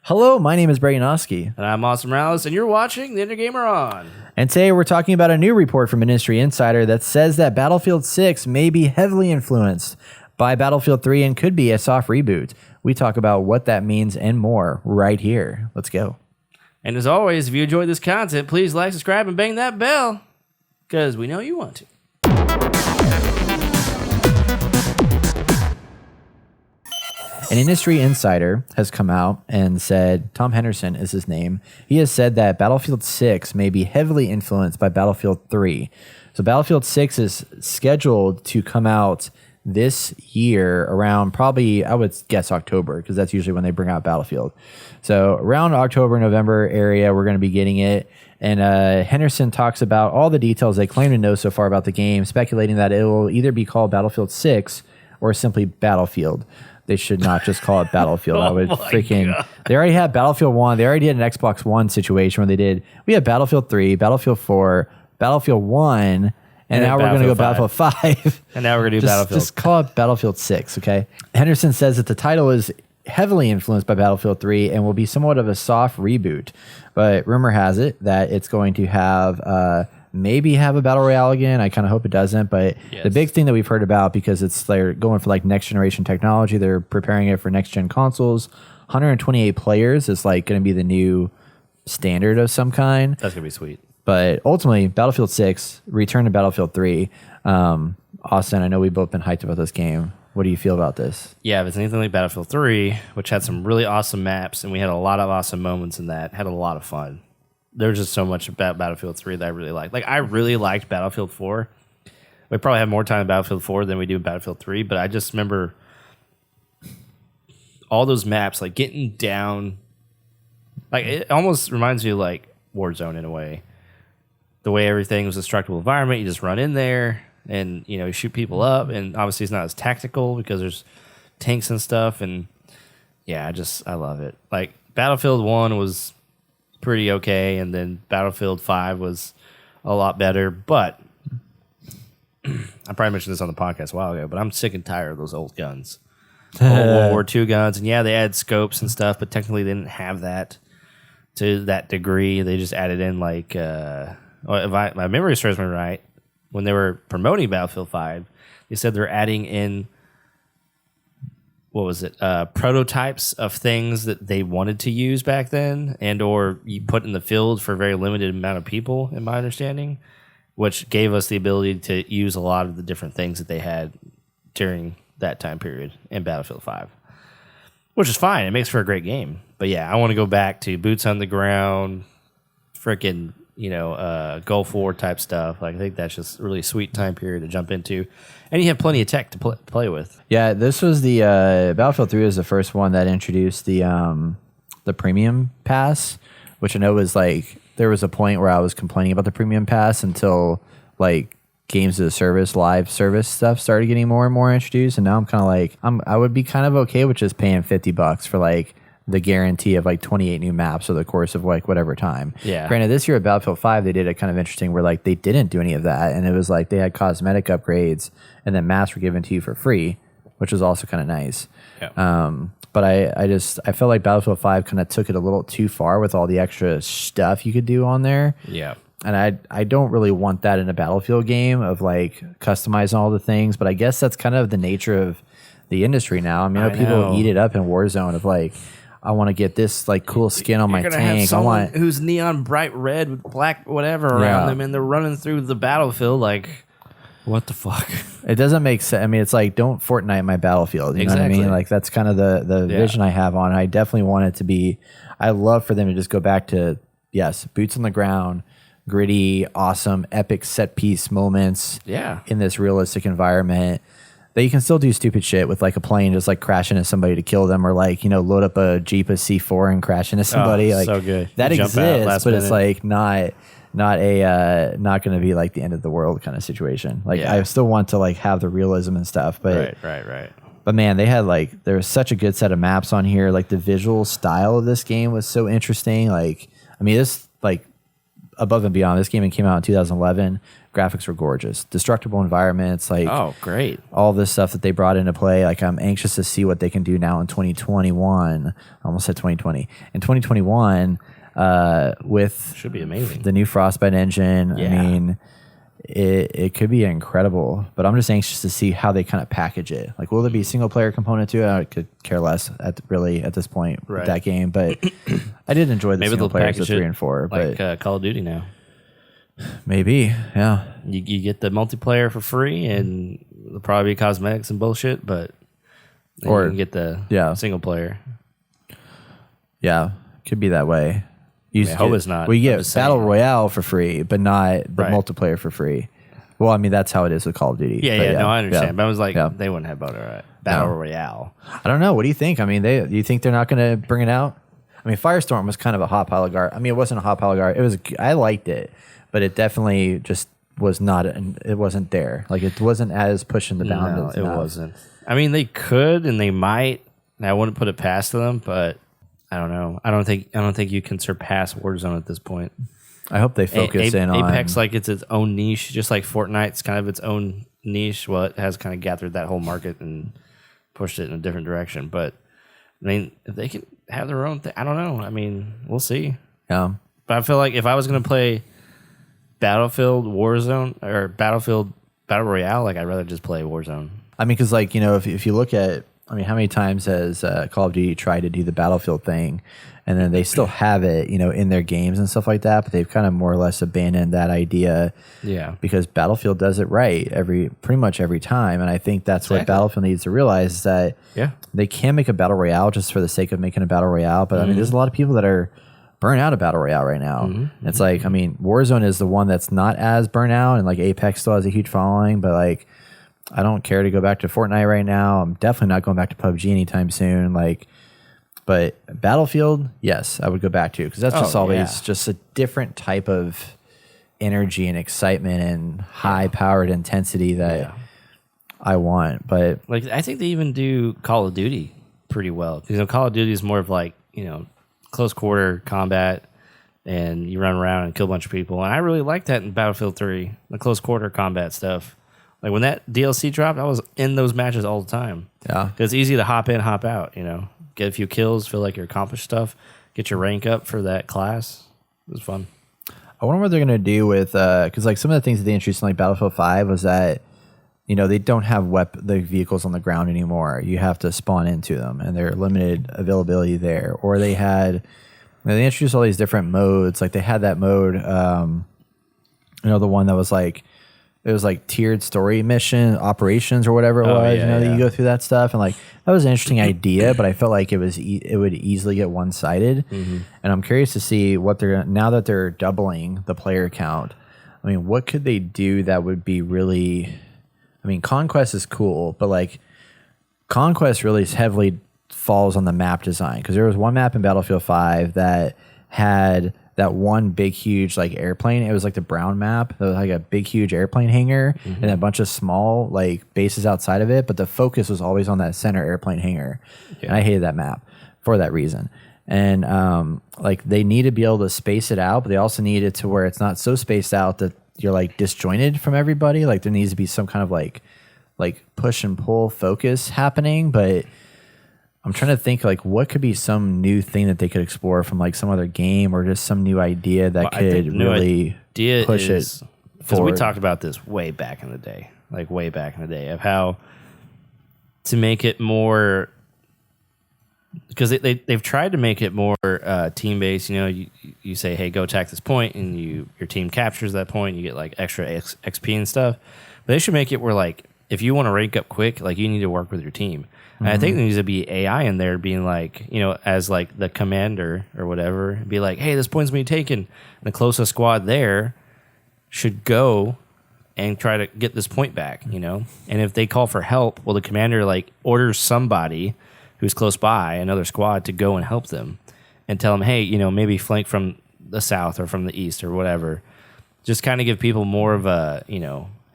Hello, my name is Brayanoski, And I'm Austin Morales, and you're watching The Intergamer On. and today we're talking about a new report from Industry Insider that says that Battlefield 6 may be heavily influenced by Battlefield 3 and could be a soft reboot. We talk about what that means and more right here. Let's go. And as always, if you enjoyed this content, please like, subscribe, and bang that bell, because we know you want to. An Industry Insider has come out and said, Tom Henderson is his name. He has said that Battlefield 6 may be heavily influenced by Battlefield 3. So Battlefield 6 is scheduled to come out this year around probably, I would guess, October, because that's usually when they bring out Battlefield. So around October, November area, we're going to be getting it. And Henderson talks about all the details they claim to know so far about the game, speculating that it will either be called Battlefield 6 or simply Battlefield. They should not just call it Battlefield. I would freaking... They already had Battlefield 1. They already did an Xbox One situation where they did... We had Battlefield 3, Battlefield 4, Battlefield 1, and now we're going to go Battlefield 5. And now we're going to do Battlefield. Just call it Battlefield 6, okay? Henderson says that the title is heavily influenced by Battlefield 3 and will be somewhat of a soft reboot. But rumor has it that it's going to have... maybe have a battle royale again. I kind of hope it doesn't, but the big thing that we've heard about, because they're going for like next generation technology, they're preparing it for next gen consoles. 128 players is like going to be the new standard of some kind. That's gonna be sweet. But ultimately, Battlefield 6, return to Battlefield 3. Austin, I know we've both been hyped about this game. What do you feel about this? Yeah, if it's anything like Battlefield 3, which had some really awesome maps, and we had a lot of awesome moments in that, had a lot of fun. There's just so much about Battlefield 3 that I really liked. Like, I really liked Battlefield 4. We probably have more time in Battlefield 4 than we do in Battlefield 3, but I just remember all those maps, like, getting down. Like, it almost reminds me of, like, Warzone in a way. The way everything was a destructible environment, you just run in there and, you know, you shoot people up, and obviously it's not as tactical because there's tanks and stuff, and, yeah, I love it. Like, Battlefield 1 was pretty okay, and then Battlefield 5 was a lot better, but I probably mentioned this on the podcast a while ago, but I'm sick and tired of those old guns. Old World War II guns, and yeah, they add scopes and stuff, but technically they didn't have that to that degree. They just added in, like, if my memory serves me right, when they were promoting Battlefield 5, they said they're adding in, what was it, prototypes of things that they wanted to use back then, and or you put in the field for a very limited amount of people, in my understanding, which gave us the ability to use a lot of the different things that they had during that time period in Battlefield 5, which is fine. It makes for a great game. But yeah, I want to go back to boots on the ground, freaking, Gulf War type stuff. Like, I think that's just a really sweet time period to jump into. And you have plenty of tech to play with. Yeah, this was the Battlefield 3 was the first one that introduced the premium pass, which I know was like, there was a point where I was complaining about the premium pass until like games as a service, live service stuff started getting more and more introduced, and now I'm kind of like, I would be kind of okay with just paying $50 for like the guarantee of like 28 new maps over the course of like whatever time. Yeah. Granted, this year at Battlefield 5, they did it kind of interesting where like they didn't do any of that, and it was like they had cosmetic upgrades, and then maps were given to you for free, which was also kind of nice. Yeah. But I felt like Battlefield 5 kind of took it a little too far with all the extra stuff you could do on there. Yeah. And I don't really want that in a Battlefield game of like customizing all the things, but I guess that's kind of the nature of the industry now. I mean, people eat it up in Warzone of like, I want to get this like cool skin on my tank. I want who's neon bright red with black whatever around them, and they're running through the battlefield like, what the fuck? It doesn't make sense. I mean, it's like, don't Fortnite my Battlefield. You know what I mean? Like, that's kind of the vision I have on it. I definitely want it to be, I love for them to just go back to, yes, boots on the ground, gritty, awesome, epic set piece moments in this realistic environment. That you can still do stupid shit with like a plane just like crash into somebody to kill them, or like, load up a Jeep of C4 and crash into somebody. Like, so good. That exists, but it's like not going to be like the end of the world kind of situation. Like, I still want to like have the realism and stuff, but right. But man, they had like, there was such a good set of maps on here. Like, the visual style of this game was so interesting. Like, I mean, this like above and beyond. This game came out in 2011. Graphics were gorgeous. Destructible environments, like Oh, great. all this stuff that they brought into play. Like I'm anxious to see what they can do now in 2021. I almost said 2020. In 2021, with Should be amazing. the new Frostbite engine. Yeah. I mean, it could be incredible, but I'm just anxious to see how they kind of package it. Like, will there be a single player component to it? I could care less at this point with Right. that game, but I did enjoy the Maybe single they'll players of package 3 it and 4, like but Call of Duty now. maybe, yeah. You get the multiplayer for free, and there'll probably be cosmetics and bullshit, but then Or- you can get the single player. Yeah, could be that way. You I hope it's not. We I'm get just Battle saying. Royale for free, but not the Right. multiplayer for free. Well, I mean, that's how it is with Call of Duty. Yeah, but no, I understand. yeah. But I was like, Yeah. they wouldn't have Battle No. Royale. I don't know. What do you think? I mean, do you think they're not going to bring it out? I mean, Firestorm was kind of a hot pile of garbage. I mean, it wasn't a hot pile of garbage. I liked it, but it definitely just was not. It wasn't there. Like it wasn't as pushing the No, boundaries. it wasn't. I mean, they could and they might. And I wouldn't put it past them, but I don't know. I don't think you can surpass Warzone at this point. I hope they focus in on Apex, like it's its own niche, just like Fortnite's kind of its own niche. Well, it has kind of gathered that whole market and pushed it in a different direction. But I mean, if they can have their own thing, I don't know. I mean, we'll see. Yeah. But I feel like if I was going to play Battlefield Warzone or Battlefield Battle Royale, like I'd rather just play Warzone. I mean, because like if you look at, I mean, how many times has Call of Duty tried to do the Battlefield thing, and then they still have it, in their games and stuff like that, but they've kind of more or less abandoned that idea. Yeah. Because Battlefield does it right pretty much every time, and I think that's what Battlefield needs to realize is that they can make a battle royale just for the sake of making a battle royale. But I mean, there's a lot of people that are burnt out of battle royale right now. It's like, I mean, Warzone is the one that's not as burnt out, and like Apex still has a huge following, but like I don't care to go back to Fortnite right now. I'm definitely not going back to PUBG anytime soon. Like, but Battlefield, yes, I would go back to because that's just always just a different type of energy and excitement and high powered intensity that I want. But Like I think they even do Call of Duty pretty well because Call of Duty is more of like close quarter combat and you run around and kill a bunch of people, and I really like that in Battlefield 3, the close quarter combat stuff. Like when that DLC dropped, I was in those matches all the time. yeah, It's easy to hop in, hop out. Get a few kills, feel like you accomplished stuff, get your rank up for that class. It was fun. I wonder what they're gonna do with because like some of the things that they introduced in like Battlefield 5 was that they don't have the vehicles on the ground anymore. You have to spawn into them, and they're limited availability there. Or they they introduced all these different modes. Like they had that mode, the one that was like. It was like tiered story mission operations or whatever it was. That you go through that stuff, and like that was an interesting idea, but I felt like it would easily get one sided. And I'm curious to see what now that they're doubling the player count. I mean, what could they do that would be really? I mean, Conquest is cool, but like Conquest really heavily falls on the map design because there was one map in Battlefield 5 that had that one big huge like airplane. It was like the brown map. There was like a big huge airplane hangar and a bunch of small like bases outside of it, but the focus was always on that center airplane hangar. And I hated that map for that reason. And like they need to be able to space it out, but they also need it to where it's not so spaced out that you're like disjointed from everybody. Like there needs to be some kind of like push and pull focus happening, but I'm trying to think like what could be some new thing that they could explore from like some other game or just some new idea that could really push it because we forward. talked about this way back in the day, of how to make it more because they've tried to make it more team based. You say, hey, go attack this point, and your team captures that point. You get like extra XP and stuff. But they should make it where like if you want to rank up quick, like you need to work with your team. And I think there needs to be AI in there being like, as like the commander or whatever, be like, hey, this point's being taken. And the closest squad there should go and try to get this point back, And if they call for help, well, the commander like orders somebody who's close by, another squad, to go and help them and tell them, hey, maybe flank from the south or from the east or whatever. Just kind of give people more of a,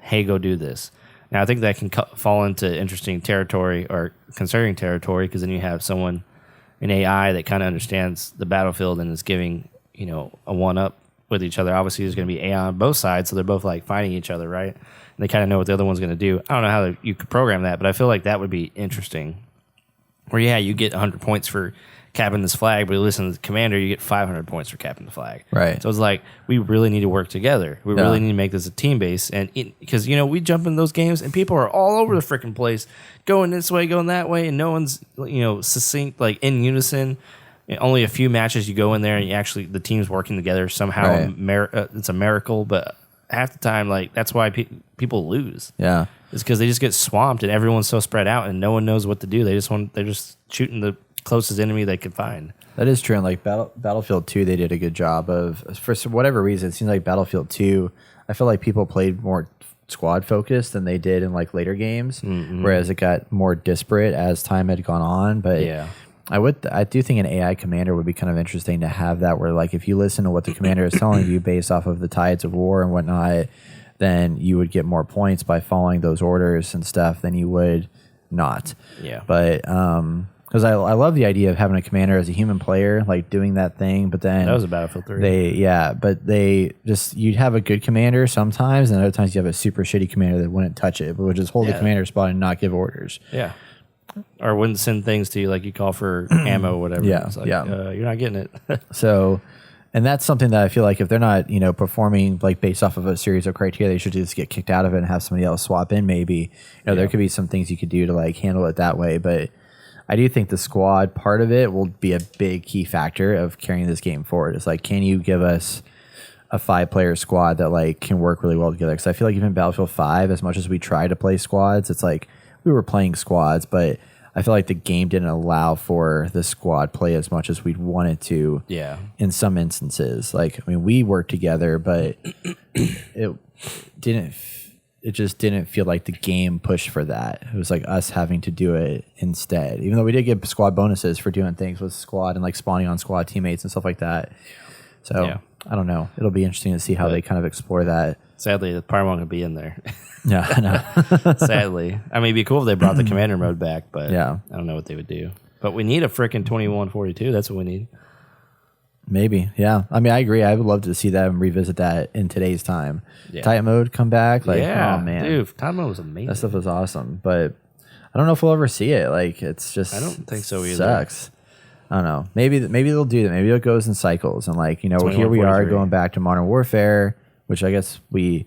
hey, go do this. Now, I think that can fall into interesting territory or concerning territory because then you have someone, an AI, that kind of understands the battlefield and is giving, a one-up with each other. Obviously, there's going to be AI on both sides, so they're both like fighting each other, right? And they kind of know what the other one's going to do. I don't know how you could program that, but I feel like that would be interesting. Where you get 100 points for capping this flag, but you listen to the commander, you get 500 points for capping the flag. Right. So it's like we really need to work together. We really need to make this a team base, and because we jump in those games and people are all over the freaking place, going this way, going that way, and no one's succinct, like in unison. And only a few matches you go in there and you actually the team's working together somehow. Right. It's a miracle, but half the time, like that's why people lose. Yeah. It's because they just get swamped and everyone's so spread out and no one knows what to do. They're just shooting the closest enemy they can find. That is true. And like Battlefield 2, they did a good job of, for whatever reason, it seems like Battlefield 2, I feel like people played more squad focused than they did in like later games, whereas it got more disparate as time had gone on. But yeah. I do think an AI commander would be kind of interesting to have that, where like if you listen to what the commander is telling you based off of the tides of war and whatnot, then you would get more points by following those orders and stuff than you would not. Yeah. But because I love the idea of having a commander as a human player, like doing that thing. But then that was a Battlefield 3. But you'd have a good commander sometimes, and other times you have a super shitty commander that wouldn't touch it, but would just hold the commander spot and not give orders. Yeah. Or wouldn't send things to you like you call for ammo or whatever. Yeah. It's like, yeah. You're not getting it. So, and that's something that I feel like if they're not, performing like based off of a series of criteria, they should just get kicked out of it and have somebody else swap in. Maybe, there could be some things you could do to like handle it that way. But I do think the squad part of it will be a big key factor of carrying this game forward. It's like, can you give us a 5-player squad that like can work really well together? Because I feel like even Battlefield 5, as much as we try to play squads, it's like we were playing squads, but I feel like the game didn't allow for the squad play as much as we'd wanted to. Yeah. In some instances, like we worked together, but it just didn't feel like the game pushed for that. It was like us having to do it instead. Even though we did get squad bonuses for doing things with squad and like spawning on squad teammates and stuff like that. So I don't know. It'll be interesting to see how they kind of explore that. Sadly, the probably won't be in there. Yeah, I know. Sadly. I mean, it'd be cool if they brought the commander mode back, but yeah. I don't know what they would do. But we need a freaking 2142. That's what we need. Maybe, yeah. I mean, I agree. I would love to see them revisit that in today's time. Yeah. Titan mode come back. Like, oh, man. Dude, Titan mode was amazing. That stuff was awesome. But I don't know if we'll ever see it. Like, it's just... I don't think so either. Sucks. I don't know. Maybe they'll do that. Maybe it goes in cycles. And like, here we are going back to Modern Warfare, which I guess we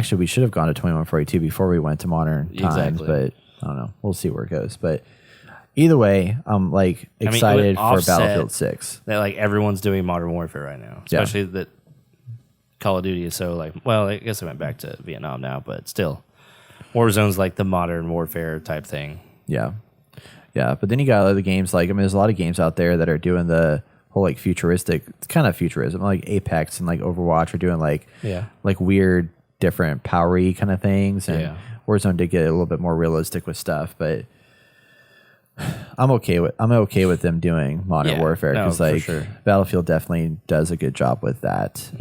should have gone to 2142 before we went to modern times. But I don't know. We'll see where it goes. But either way, I'm like excited for Battlefield 6. That like everyone's doing Modern Warfare right now, especially that Call of Duty is so like. Well, I guess I went back to Vietnam now, but still, Warzone's like the Modern Warfare type thing. Yeah, yeah. But then you got other games like there's a lot of games out there that are doing the whole like futuristic kind of futurism, like Apex and like Overwatch are doing like weird, different, powery kind of things, and Warzone did get a little bit more realistic with stuff, but. I'm okay with them doing Modern Warfare because Battlefield definitely does a good job with that,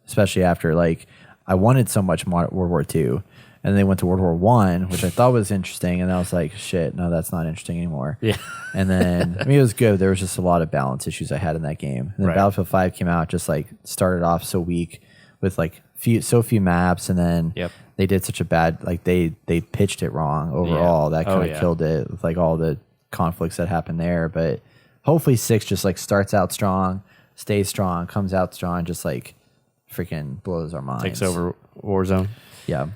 especially after like I wanted so much World War II, and they went to World War One, which I thought was interesting, and I was like, shit, no, that's not interesting anymore. Yeah, and then it was good. There was just a lot of balance issues I had in that game. And then Battlefield 5 came out, just like started off so weak with like so few maps, and then they did such a bad, like they pitched it wrong overall. That kind of killed it with like all the conflicts that happened there. But hopefully 6 just like starts out strong, stays strong, comes out strong, just like freaking blows our minds. Takes over Warzone. Yeah.